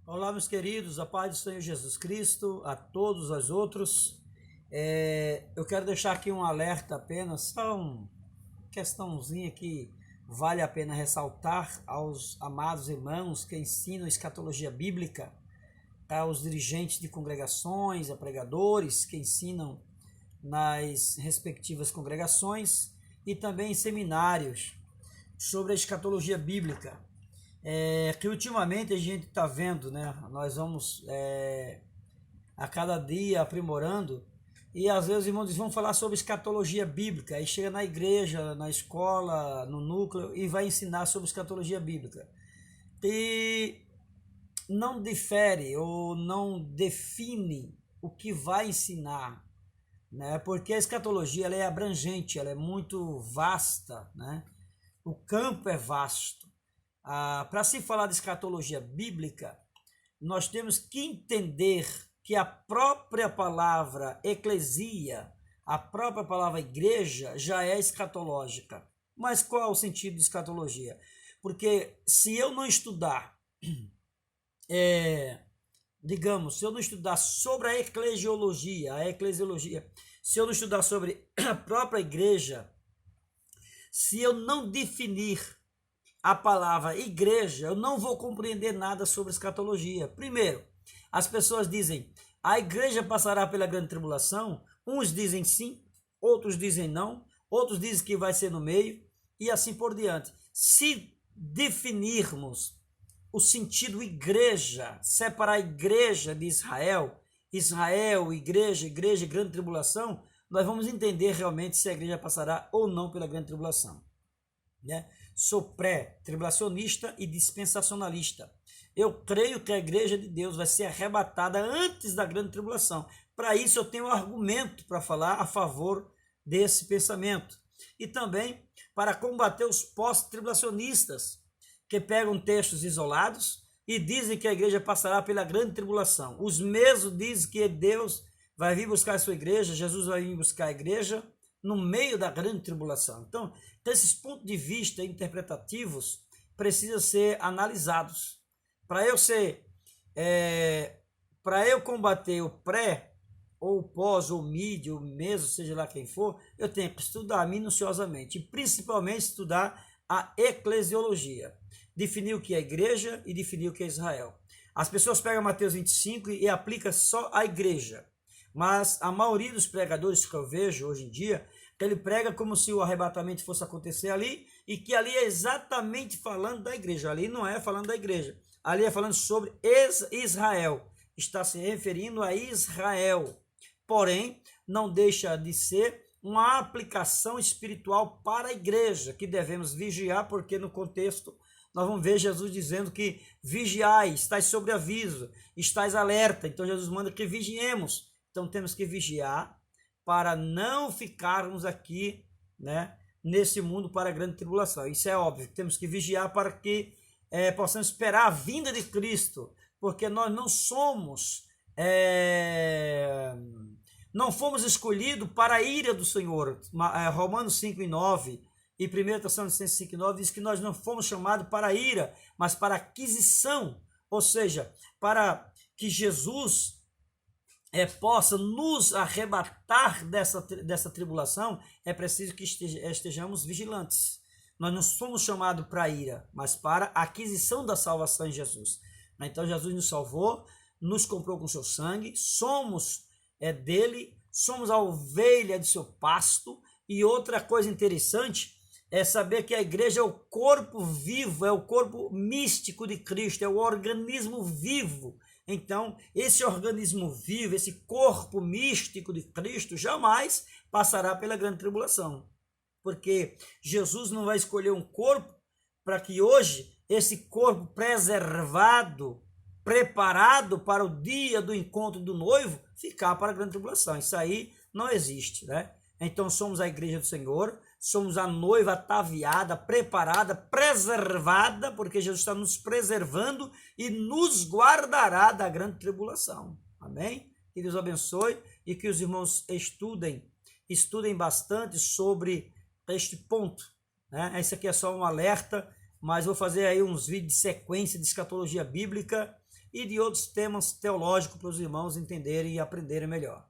Olá, meus queridos, a paz do Senhor Jesus Cristo, a todos os outros. Eu quero deixar aqui um alerta apenas, só uma questãozinha que vale a pena ressaltar aos amados irmãos que ensinam escatologia bíblica, aos dirigentes de congregações, a pregadores que ensinam nas respectivas congregações e também em seminários sobre a escatologia bíblica. Que ultimamente a gente está vendo, né? Nós vamos a cada dia aprimorando e às vezes os irmãos vão falar sobre escatologia bíblica, aí chega na igreja, na escola, no núcleo e vai ensinar sobre escatologia bíblica. E não difere ou não define o que vai ensinar, né? Porque a escatologia ela é abrangente, ela é muito vasta, né? O campo é vasto. Para se falar de escatologia bíblica, nós temos que entender que a própria palavra eclesia, a própria palavra igreja, já é escatológica. Mas qual é o sentido de escatologia? Porque se eu não estudar, digamos, se eu não estudar sobre a eclesiologia, se eu não estudar sobre a própria igreja, se eu não definir a palavra igreja, eu não vou compreender nada sobre escatologia. Primeiro, as pessoas dizem, a igreja passará pela grande tribulação, uns dizem sim, outros dizem não, outros dizem que vai ser no meio, e assim por diante. Se definirmos o sentido igreja, separar a igreja de Israel, igreja, grande tribulação, nós vamos entender realmente se a igreja passará ou não pela grande tribulação, né? Sou pré-tribulacionista e dispensacionalista. Eu creio que a igreja de Deus vai ser arrebatada antes da grande tribulação. Para isso eu tenho um argumento para falar a favor desse pensamento. E também para combater os pós-tribulacionistas, que pegam textos isolados e dizem que a igreja passará pela grande tribulação. Os mesmos dizem que Deus vai vir buscar a sua igreja, Jesus vai vir buscar a igreja no meio da grande tribulação. Então, esses pontos de vista interpretativos precisam ser analisados. Para eu combater o pré, ou o pós, ou o mid, ou mesmo, seja lá quem for, eu tenho que estudar minuciosamente, e principalmente estudar a eclesiologia. Definir o que é igreja e definir o que é Israel. As pessoas pegam Mateus 25 e aplicam só a igreja. Mas a maioria dos pregadores que eu vejo hoje em dia, ele prega como se o arrebatamento fosse acontecer ali, e que ali é exatamente falando da igreja. Ali não é falando da igreja. Ali é falando sobre Israel. Está se referindo a Israel. Porém, não deixa de ser uma aplicação espiritual para a igreja, que devemos vigiar, porque no contexto nós vamos ver Jesus dizendo que vigiai, estáis sobre aviso, estáis alerta. Então Jesus manda que vigiemos. Então temos que vigiar para não ficarmos aqui, né, nesse mundo para a grande tribulação. Isso é óbvio. Temos que vigiar para que possamos esperar a vinda de Cristo, porque nós não fomos escolhidos para a ira do Senhor. Romanos 5:9 e 1 Tessalonicenses 5:9 diz que nós não fomos chamados para a ira, mas para a aquisição, ou seja, para que Jesus possa nos arrebatar dessa tribulação. É preciso que estejamos vigilantes. Nós não somos chamados para a ira, mas para a aquisição da salvação em Jesus. Então Jesus nos salvou, nos comprou com seu sangue, somos dele, somos a ovelha de seu pasto. E outra coisa interessante é saber que a igreja é o corpo vivo, é o corpo místico de Cristo, é o organismo vivo. Então, esse organismo vivo, esse corpo místico de Cristo, jamais passará pela grande tribulação. Porque Jesus não vai escolher um corpo para que hoje esse corpo preservado, preparado para o dia do encontro do noivo, ficar para a grande tribulação. Isso aí não existe, né? Então somos a igreja do Senhor, somos a noiva ataviada, preparada, preservada, porque Jesus está nos preservando e nos guardará da grande tribulação. Amém? Que Deus abençoe e que os irmãos estudem bastante sobre este ponto, né? Esse aqui é só um alerta mas vou fazer aí uns vídeos de sequência de escatologia bíblica e de outros temas teológicos para os irmãos entenderem e aprenderem melhor.